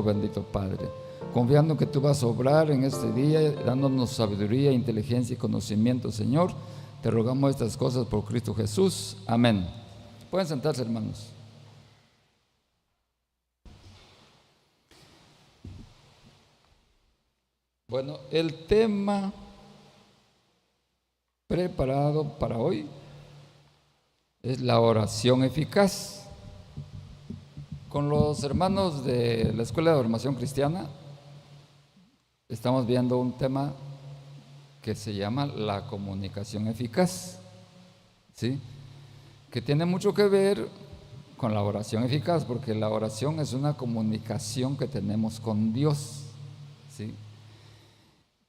bendito Padre, confiando que tú vas a obrar en este día, dándonos sabiduría, inteligencia y conocimiento, Señor. Te rogamos estas cosas por Cristo Jesús. Amén. Pueden sentarse, hermanos. Bueno, el tema preparado para hoy es la oración eficaz. Con los hermanos de la Escuela de Formación Cristiana estamos viendo un tema que se llama la comunicación eficaz, ¿sí? Que tiene mucho que ver con la oración eficaz, porque la oración es una comunicación que tenemos con Dios, ¿sí?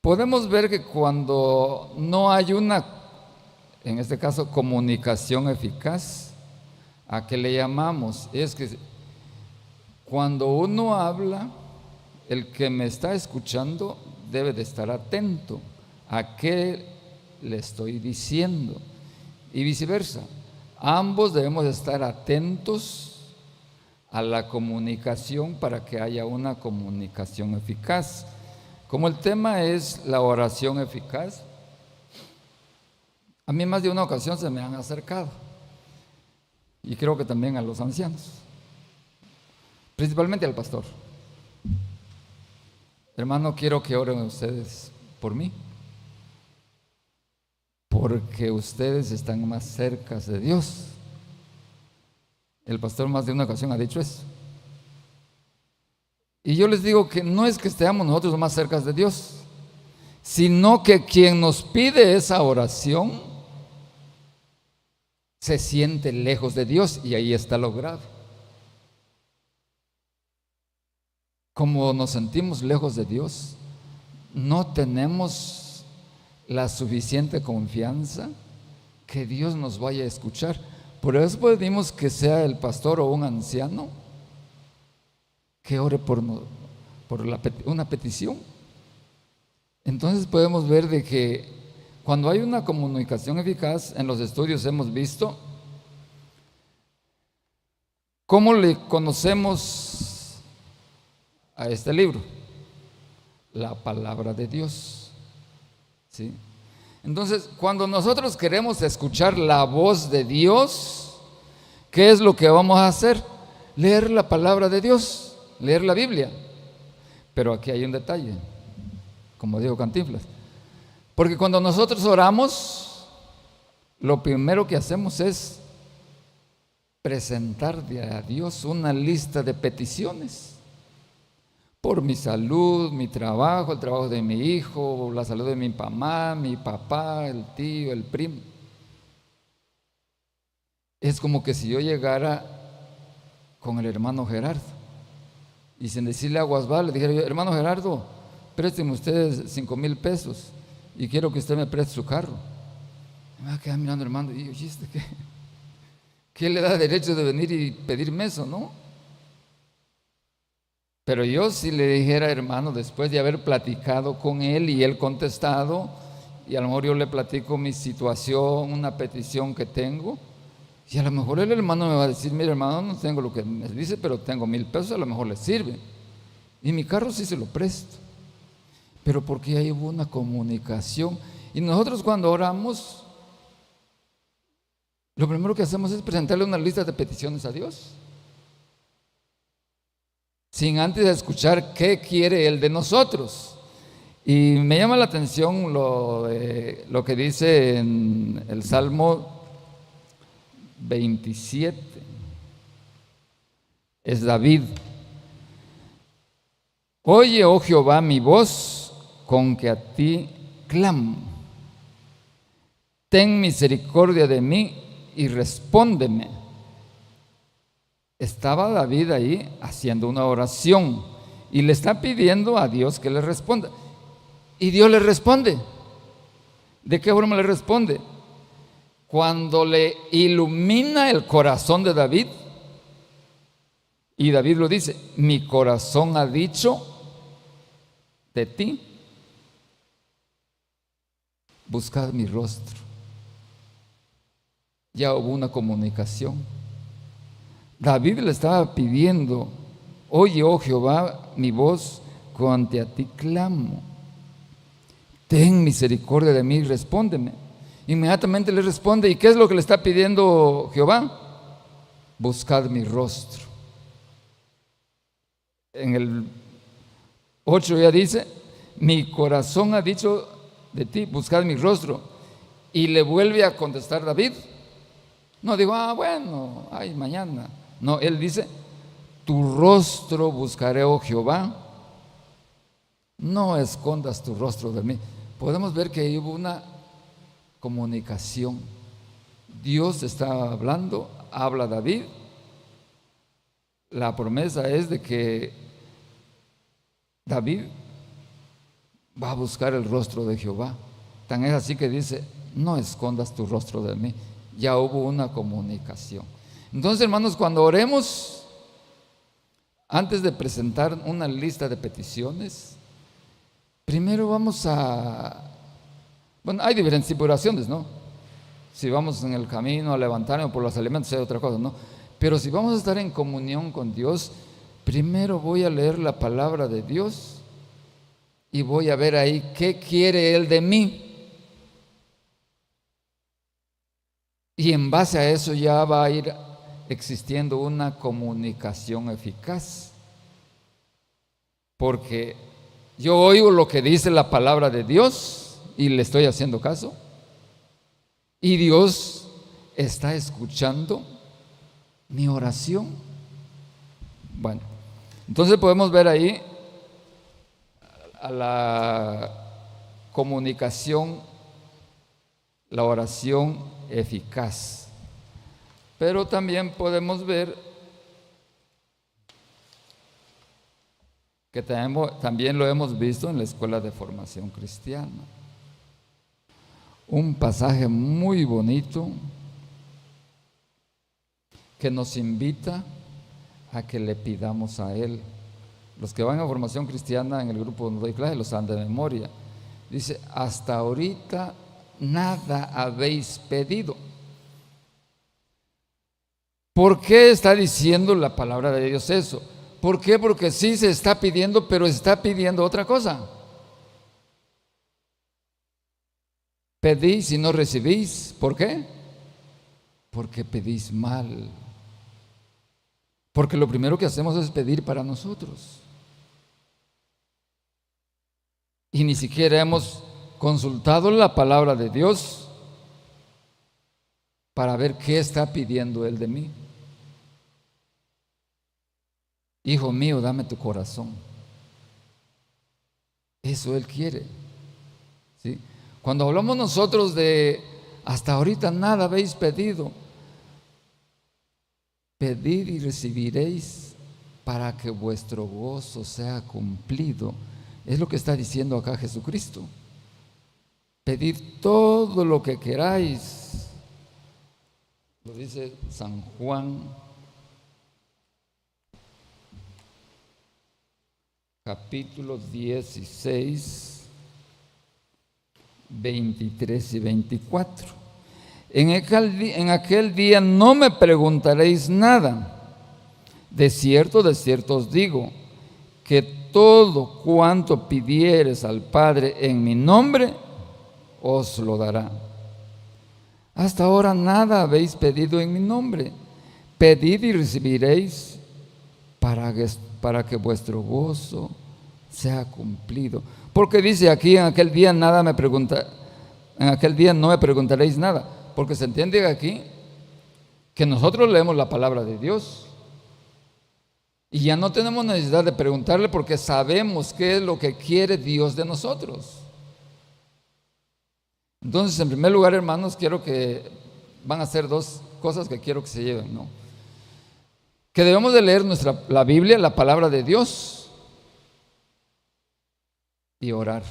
Podemos ver que cuando no hay una, en este caso, comunicación eficaz, ¿a qué le llamamos? Es que cuando uno habla, el que me está escuchando debe de estar atento a qué le estoy diciendo y viceversa. Ambos debemos estar atentos a la comunicación para que haya una comunicación eficaz. Como el tema es la oración eficaz, a mí más de una ocasión se me han acercado, y creo que también a los ancianos, principalmente al pastor. Hermano, quiero que oren ustedes por mí, porque ustedes están más cerca de Dios. El pastor más de una ocasión ha dicho eso. Y yo les digo que no es que estemos nosotros más cerca de Dios, sino que quien nos pide esa oración se siente lejos de Dios, y ahí está lo grave. Como nos sentimos lejos de Dios, no tenemos la suficiente confianza que Dios nos vaya a escuchar. Por eso pedimos que sea el pastor o un anciano que ore por una petición. Entonces podemos ver de que cuando hay una comunicación eficaz, en los estudios hemos visto cómo le conocemos a este libro, la palabra de Dios, ¿sí? Entonces, cuando nosotros queremos escuchar la voz de Dios, ¿qué es lo que vamos a hacer? Leer la palabra de Dios, leer la Biblia. Pero aquí hay un detalle, como dijo Cantinflas, porque cuando nosotros oramos, lo primero que hacemos es presentarle a Dios una lista de peticiones. Por mi salud, mi trabajo, el trabajo de mi hijo, la salud de mi mamá, mi papá, el tío, el primo. Es como que si yo llegara con el hermano Gerardo y sin decirle aguas va, le dijera yo: hermano Gerardo, présteme ustedes 5,000 pesos y quiero que usted me preste su carro. Me va a quedar mirando, hermano, y yo: ¿qué le da derecho de venir y pedirme eso, no? Pero yo si le dijera, hermano, después de haber platicado con él y él contestado, y a lo mejor yo le platico mi situación, una petición que tengo, y a lo mejor el hermano me va a decir: mire, hermano, no tengo lo que me dice, pero tengo 1,000 pesos, a lo mejor le sirve, y mi carro sí se lo presto. Pero porque ahí hubo una comunicación. Y nosotros cuando oramos, lo primero que hacemos es presentarle una lista de peticiones a Dios, sin antes escuchar qué quiere Él de nosotros. Y me llama la atención lo que dice en el Salmo 27. Es David: oye, oh Jehová, mi voz, con que a ti clamo. Ten misericordia de mí y respóndeme. Estaba David ahí haciendo una oración y le está pidiendo a Dios que le responda. Y Dios le responde. ¿De qué forma le responde? Cuando le ilumina el corazón de David, y David lo dice: mi corazón ha dicho de ti, buscad mi rostro. Ya hubo una comunicación. David le estaba pidiendo Oye, oh Jehová, mi voz cuando ante a ti clamo. Ten misericordia de mí y respóndeme. Inmediatamente le responde. ¿Y qué es lo que le está pidiendo Jehová? Buscad mi rostro. En el 8 ya dice: mi corazón ha dicho de ti, buscad mi rostro. Y le vuelve a contestar David. No digo, bueno, mañana. No, él dice: tu rostro buscaré, oh Jehová, no escondas tu rostro de mí. Podemos ver que ahí hubo una comunicación. Dios estaba hablando, habla David. La promesa es de que David va a buscar el rostro de Jehová. Tan es así que dice: no escondas tu rostro de mí. Ya hubo una comunicación. Entonces, hermanos, cuando oremos, antes de presentar una lista de peticiones, primero vamos a... Bueno, hay diferentes tipos de oraciones, ¿no? Si vamos en el camino a levantarnos por los alimentos, es otra cosa, ¿no? Pero si vamos a estar en comunión con Dios, primero voy a leer la palabra de Dios y voy a ver ahí qué quiere Él de mí. Y en base a eso ya va a ir existiendo una comunicación eficaz. Porque yo oigo lo que dice la palabra de Dios y le estoy haciendo caso. Y Dios está escuchando mi oración. Bueno, entonces podemos ver ahí a la comunicación, la oración eficaz. Pero también podemos ver que también lo hemos visto en la Escuela de Formación Cristiana. Un pasaje muy bonito que nos invita a que le pidamos a Él. Los que van a Formación Cristiana en el grupo donde doy clase lo saben de memoria. Dice: hasta ahorita nada habéis pedido. ¿Por qué está diciendo la palabra de Dios eso? ¿Por qué? Porque sí se está pidiendo, pero está pidiendo otra cosa. Pedís y no recibís. ¿Por qué? Porque pedís mal. Porque lo primero que hacemos es pedir para nosotros. Y ni siquiera hemos consultado la palabra de Dios para ver qué está pidiendo Él de mí. Hijo mío, dame tu corazón. Eso Él quiere, ¿sí? Cuando hablamos nosotros de hasta ahorita nada habéis pedido, pedid y recibiréis para que vuestro gozo sea cumplido. Es lo que está diciendo acá Jesucristo. Pedid todo lo que queráis. Lo dice San Juan, capítulo 16, 23 y 24. En aquel día no me preguntaréis nada. De cierto os digo, que todo cuanto pidiereis al Padre en mi nombre, os lo dará. Hasta ahora nada habéis pedido en mi nombre. Pedid y recibiréis para que vuestro gozo sea cumplido. Porque dice aquí: en aquel día no me preguntaréis nada. Porque se entiende aquí que nosotros leemos la palabra de Dios y ya no tenemos necesidad de preguntarle, porque sabemos qué es lo que quiere Dios de nosotros. Entonces, en primer lugar, hermanos, van a ser dos cosas que quiero que se lleven, ¿no? Que debemos de leer la Biblia, la palabra de Dios, y orar.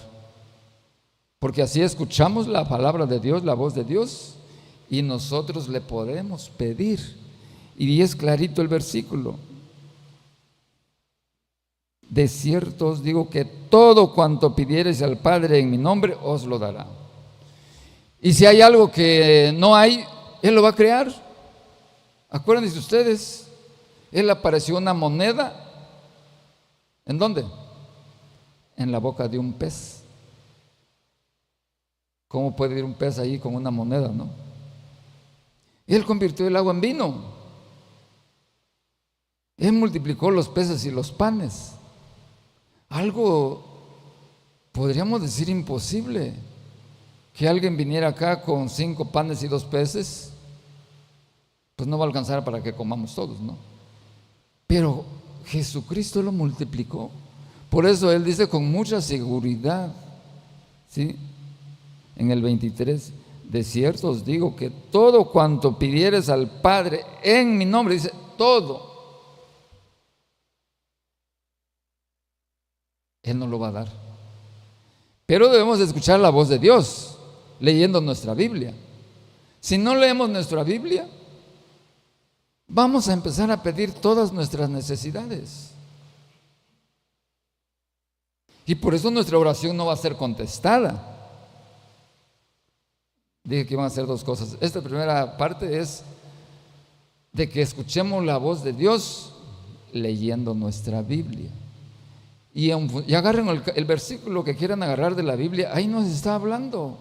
Porque así escuchamos la palabra de Dios, la voz de Dios, y nosotros le podemos pedir. Y es clarito el versículo. De cierto os digo que todo cuanto pidiereis al Padre en mi nombre, os lo dará. Y si hay algo que no hay, Él lo va a crear. Acuérdense ustedes, Él apareció una moneda ¿En dónde? En la boca de un pez. ¿Cómo puede ir un pez ahí con una moneda, no? Él convirtió el agua en vino. Él multiplicó los peces y los panes. Algo, podríamos decir, imposible. Que alguien viniera acá con 5 panes y 2 peces, pues no va a alcanzar para que comamos todos, ¿no? Pero Jesucristo lo multiplicó. Por eso Él dice con mucha seguridad, ¿sí? En el 23, de cierto os digo que todo cuanto pidieres al Padre en mi nombre, dice todo, Él nos lo va a dar. Pero debemos escuchar la voz de Dios leyendo nuestra Biblia. Si no leemos nuestra Biblia, vamos a empezar a pedir todas nuestras necesidades. Y por eso nuestra oración no va a ser contestada. Dije que iban a hacer 2 cosas. Esta primera parte es de que escuchemos la voz de Dios leyendo nuestra Biblia. Y agarren el versículo que quieran agarrar de la Biblia, ahí nos está hablando.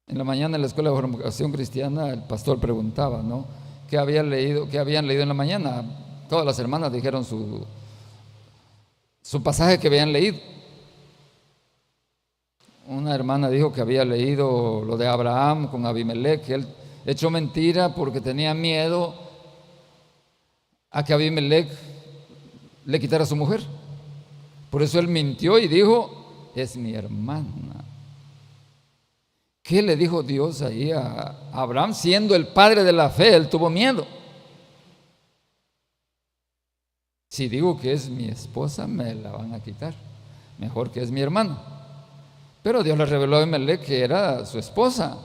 En la mañana en la escuela de formación cristiana el pastor preguntaba, ¿no? ¿Qué habían leído en la mañana? Todas las hermanas dijeron su pasaje que habían leído. Una hermana dijo que había leído lo de Abraham con Abimelech, que él echó mentira porque tenía miedo a que Abimelech le quitara a su mujer. Por eso él mintió y dijo, es mi hermana. ¿Qué le dijo Dios ahí a Abraham? Siendo el padre de la fe, él tuvo miedo. Si digo que es mi esposa, me la van a quitar. Mejor que es mi hermana. Pero Dios le reveló a Abimelech que era su esposa.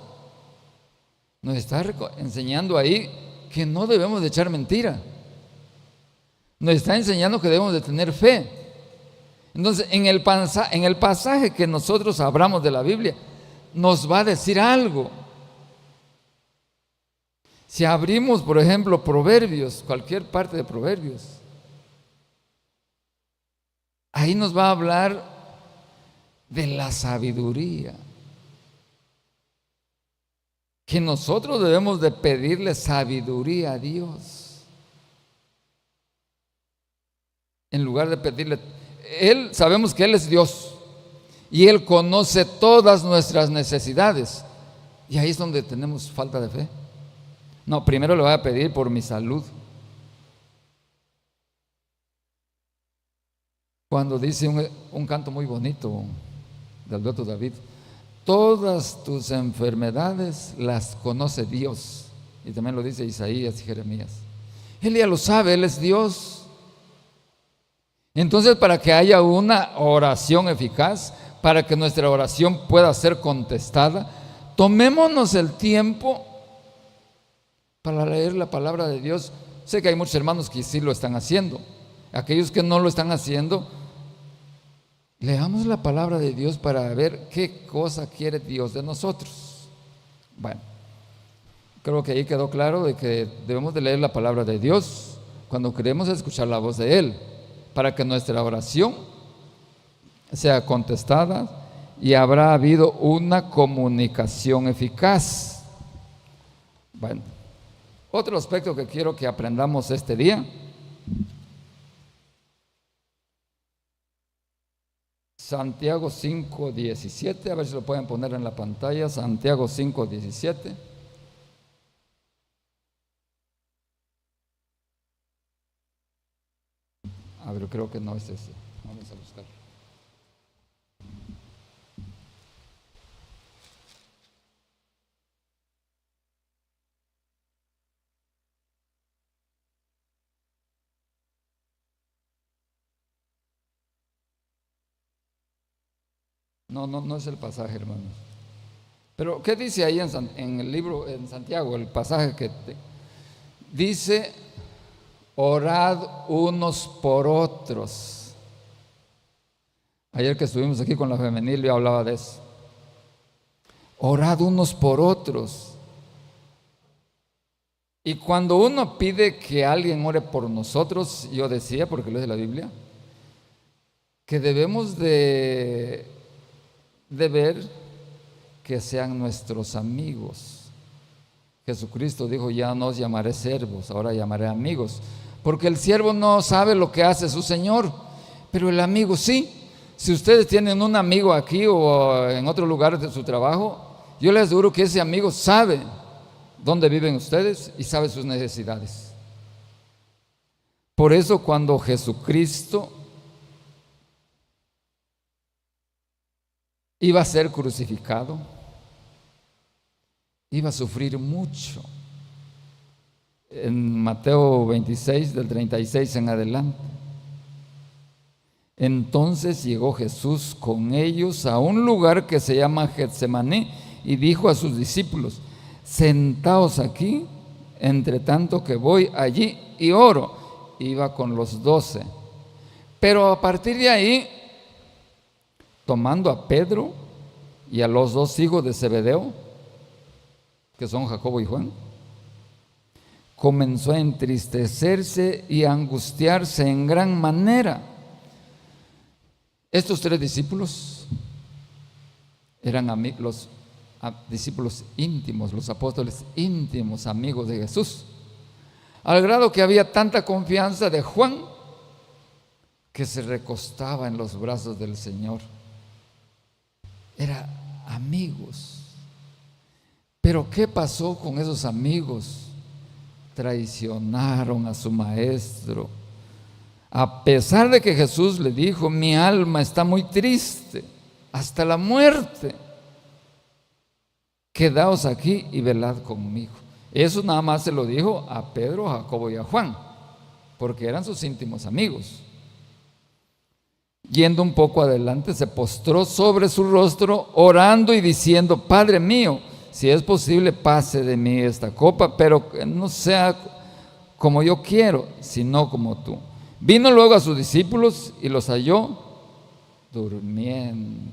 Nos está enseñando ahí que no debemos de echar mentira. Nos está enseñando que debemos de tener fe. Entonces, en el pasaje que nosotros abramos de la Biblia, nos va a decir algo. Si abrimos, por ejemplo, Proverbios, cualquier parte de Proverbios, ahí nos va a hablar de la sabiduría. Que nosotros debemos de pedirle sabiduría a Dios. En lugar de pedirle, sabemos que Él es Dios y Él conoce todas nuestras necesidades. Y ahí es donde tenemos falta de fe. No, primero le voy a pedir por mi salud. Cuando dice un canto muy bonito del dueto David, todas tus enfermedades las conoce Dios. Y también lo dice Isaías y Jeremías. Él ya lo sabe, Él es Dios. Entonces, para que haya una oración eficaz, para que nuestra oración pueda ser contestada, tomémonos el tiempo para leer la palabra de Dios. Sé que hay muchos hermanos que sí lo están haciendo. Aquellos que no lo están haciendo, leamos la palabra de Dios para ver qué cosa quiere Dios de nosotros. Bueno, creo que ahí quedó claro de que debemos de leer la palabra de Dios cuando queremos escuchar la voz de Él, para que nuestra oración sea contestada y habrá habido una comunicación eficaz. Bueno, otro aspecto que quiero que aprendamos este día: Santiago 5:17, a ver si lo pueden poner en la pantalla. Santiago 5:17. A ver, creo que no es ese. Vamos a buscar. No es el pasaje, hermanos. Pero ¿qué dice ahí en el libro, en Santiago, el pasaje que dice: orad unos por otros? Ayer que estuvimos aquí con la femenil yo hablaba de eso. Orad unos por otros. Y cuando uno pide que alguien ore por nosotros, yo decía, porque lo dice la Biblia, que debemos de ver que sean nuestros amigos. Jesucristo dijo: ya no os llamaré siervos, ahora llamaré amigos, porque el siervo no sabe lo que hace su Señor, pero el amigo sí. Si ustedes tienen un amigo aquí o en otro lugar de su trabajo, yo les aseguro que ese amigo sabe dónde viven ustedes y sabe sus necesidades. Por eso cuando Jesucristo iba a ser crucificado, iba a sufrir mucho. En Mateo 26, del 36 en adelante. Entonces llegó Jesús con ellos a un lugar que se llama Getsemaní y dijo a sus discípulos: sentaos aquí, entre tanto que voy allí y oro. Iba con los 12. Pero a partir de ahí, tomando a Pedro y a los 2 hijos de Zebedeo, que son Jacobo y Juan, comenzó a entristecerse y a angustiarse en gran manera. Estos 3 discípulos eran los discípulos íntimos, los apóstoles íntimos, amigos de Jesús, al grado que había tanta confianza de Juan que se recostaba en los brazos del Señor. Eran amigos. Pero ¿qué pasó con esos amigos? Traicionaron a su maestro. A pesar de que Jesús le dijo: mi alma está muy triste hasta la muerte, quedaos aquí y velad conmigo. Eso nada más se lo dijo a Pedro, a Jacobo y a Juan, porque eran sus íntimos amigos. Yendo un poco adelante, se postró sobre su rostro, orando y diciendo: Padre mío, si es posible, pase de mí esta copa, pero que no sea como yo quiero, sino como tú. Vino luego a sus discípulos y los halló durmiendo.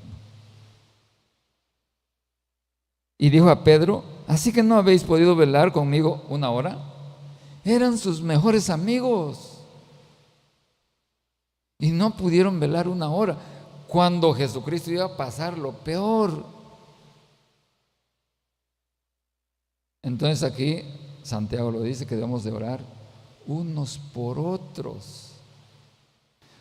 Y dijo a Pedro: ¿así que no habéis podido velar conmigo 1 hora? Eran sus mejores amigos y no pudieron velar 1 hora, cuando Jesucristo iba a pasar lo peor. Entonces aquí Santiago lo dice, que debemos de orar unos por otros.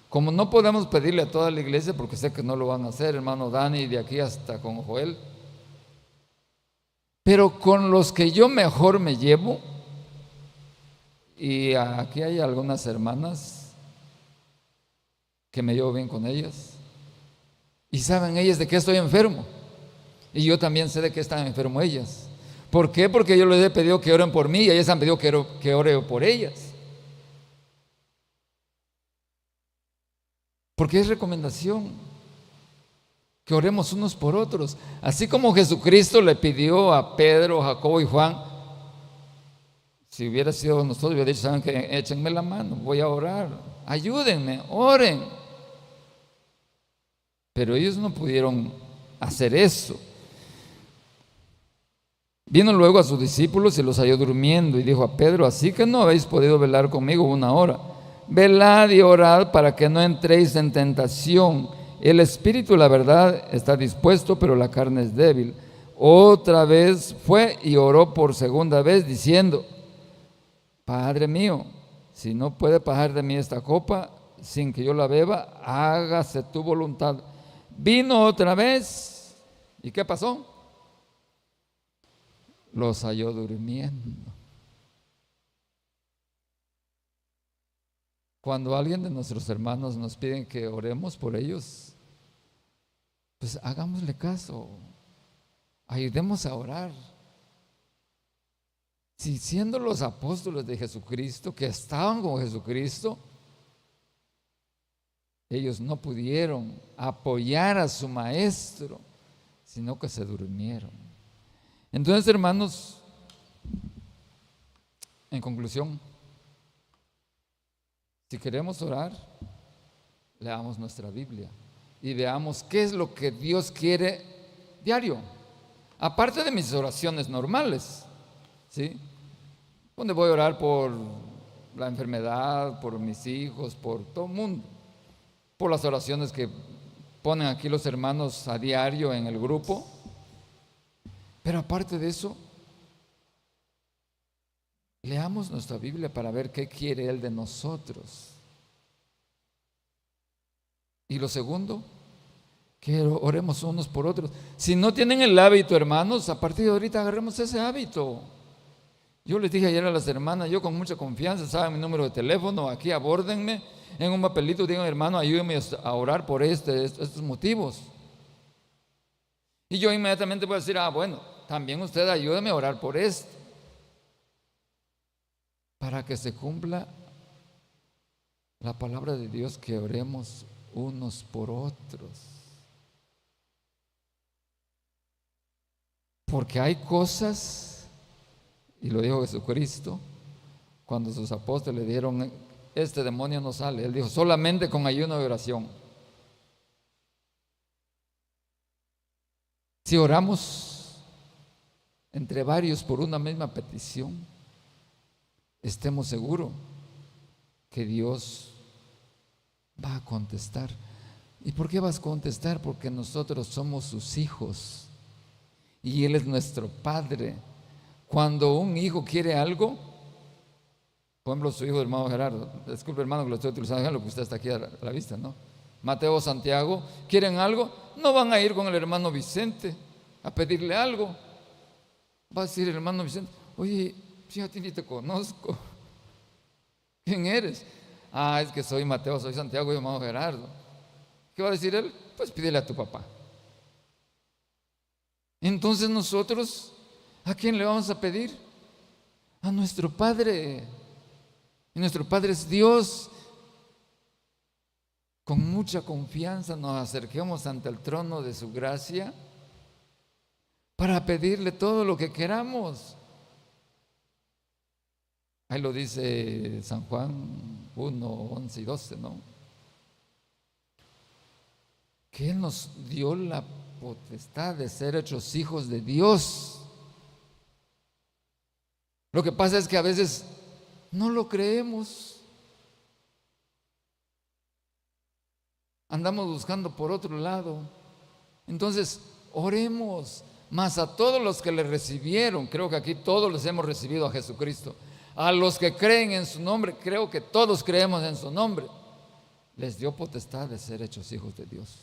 Como no podemos pedirle a toda la iglesia, porque sé que no lo van a hacer, hermano Dani, de aquí hasta con Joel, pero con los que yo mejor me llevo, y aquí hay algunas hermanas que me llevo bien con ellas, y saben ellas de que estoy enfermo, y yo también sé de que están enfermos ellas. ¿Por qué? Porque yo les he pedido que oren por mí y ellas han pedido que ore por ellas. Porque es recomendación que oremos unos por otros. Así como Jesucristo le pidió a Pedro, Jacobo y Juan, si hubiera sido nosotros, hubiera dicho: saben que échenme la mano, voy a orar, ayúdenme, oren. Pero ellos no pudieron hacer eso. Vino luego a sus discípulos y los halló durmiendo y dijo a Pedro: así que no habéis podido velar conmigo 1 hora. Velad y orad para que no entréis en tentación. El espíritu, la verdad, está dispuesto, pero la carne es débil. Otra vez fue y oró por segunda vez, diciendo: Padre mío, si no puede pasar de mí esta copa sin que yo la beba, hágase tu voluntad. Vino otra vez. ¿Y qué pasó? Los halló durmiendo. Cuando alguien de nuestros hermanos nos pide que oremos por ellos, pues hagámosle caso, ayudemos a orar. Si siendo los apóstoles de Jesucristo, que estaban con Jesucristo, ellos no pudieron apoyar a su maestro, sino que se durmieron. Entonces, hermanos, en conclusión, si queremos orar, leamos nuestra Biblia y veamos qué es lo que Dios quiere diario, aparte de mis oraciones normales, ¿sí? donde voy a orar por la enfermedad, por mis hijos, por todo el mundo, por las oraciones que ponen aquí los hermanos a diario en el grupo. Pero aparte de eso, leamos nuestra Biblia para ver qué quiere Él de nosotros. Y lo segundo, que oremos unos por otros. Si no tienen el hábito, hermanos, a partir de ahorita agarremos ese hábito. Yo les dije ayer a las hermanas, yo con mucha confianza, saben mi número de teléfono, aquí abórdenme en un papelito, digan, hermano, ayúdenme a orar por estos motivos. Y yo inmediatamente voy a decir, bueno, también usted ayúdeme a orar por esto, para que se cumpla la palabra de Dios, que oremos unos por otros. Porque hay cosas, y lo dijo Jesucristo, cuando sus apóstoles le dijeron, este demonio no sale, Él dijo, solamente con ayuno y oración. Si oramos entre varios por una misma petición, estemos seguros que Dios va a contestar. ¿Y por qué vas a contestar? Porque nosotros somos sus hijos y Él es nuestro Padre. Cuando un hijo quiere algo, por ejemplo, su hijo, el hermano Gerardo, disculpe hermano que lo estoy utilizando, lo que usted está aquí a la vista, ¿no? Mateo, Santiago, quieren algo, no van a ir con el hermano Vicente a pedirle algo. Va a decir el hermano Vicente, oye, yo a ti ni te conozco, ¿quién eres? Es que soy Mateo, soy Santiago y hermano Gerardo. ¿Qué va a decir él? Pues pídele a tu papá. Entonces nosotros, ¿a quién le vamos a pedir? A nuestro Padre. Y nuestro Padre es Dios. Con mucha confianza nos acerquemos ante el trono de su gracia para pedirle todo lo que queramos. Ahí lo dice San Juan 1, 11 y 12, ¿no? Que Él nos dio la potestad de ser hechos hijos de Dios. Lo que pasa es que a veces no lo creemos. Andamos buscando por otro lado. Entonces, oremos más a todos los que le recibieron. Creo que aquí todos les hemos recibido a Jesucristo. A los que creen en su nombre, creo que todos creemos en su nombre. Les dio potestad de ser hechos hijos de Dios.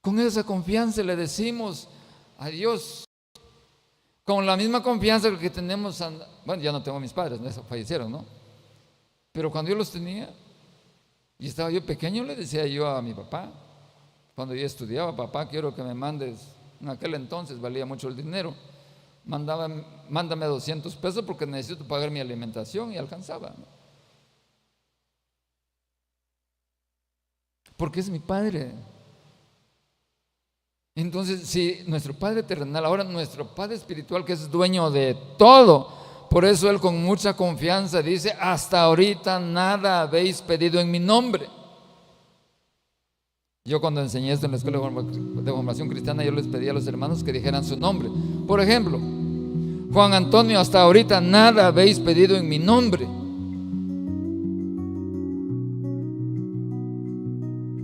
Con esa confianza le decimos a Dios, con la misma confianza que tenemos, bueno, ya no tengo a mis padres, ¿no? Fallecieron, ¿no? Pero cuando yo los tenía y estaba yo pequeño, le decía yo a mi papá, cuando yo estudiaba, papá, quiero que me mandes, en aquel entonces valía mucho el dinero, mándame 200 pesos porque necesito pagar mi alimentación, y alcanzaba, ¿no? Porque es mi padre. Entonces, si nuestro Padre terrenal, ahora nuestro Padre espiritual, que es dueño de todo, por eso Él con mucha confianza dice, hasta ahorita nada habéis pedido en mi nombre. Yo cuando enseñé esto en la escuela de formación cristiana, yo les pedí a los hermanos que dijeran su nombre. Por ejemplo, Juan Antonio, hasta ahorita nada habéis pedido en mi nombre.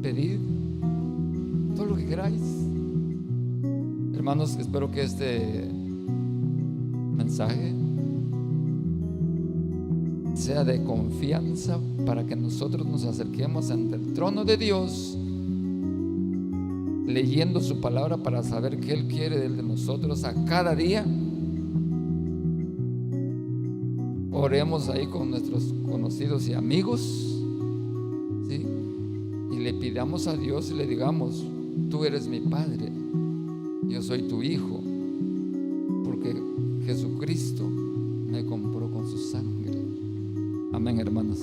Pedid todo lo que queráis. Hermanos, espero que este mensaje sea de confianza para que nosotros nos acerquemos ante el trono de Dios, leyendo su palabra para saber qué Él quiere de nosotros a cada día. Oremos ahí con nuestros conocidos y amigos, ¿sí? Y le pidamos a Dios y le digamos, tú eres mi Padre, yo soy tu hijo, porque Jesucristo me compró con su sangre. Amén, hermanos.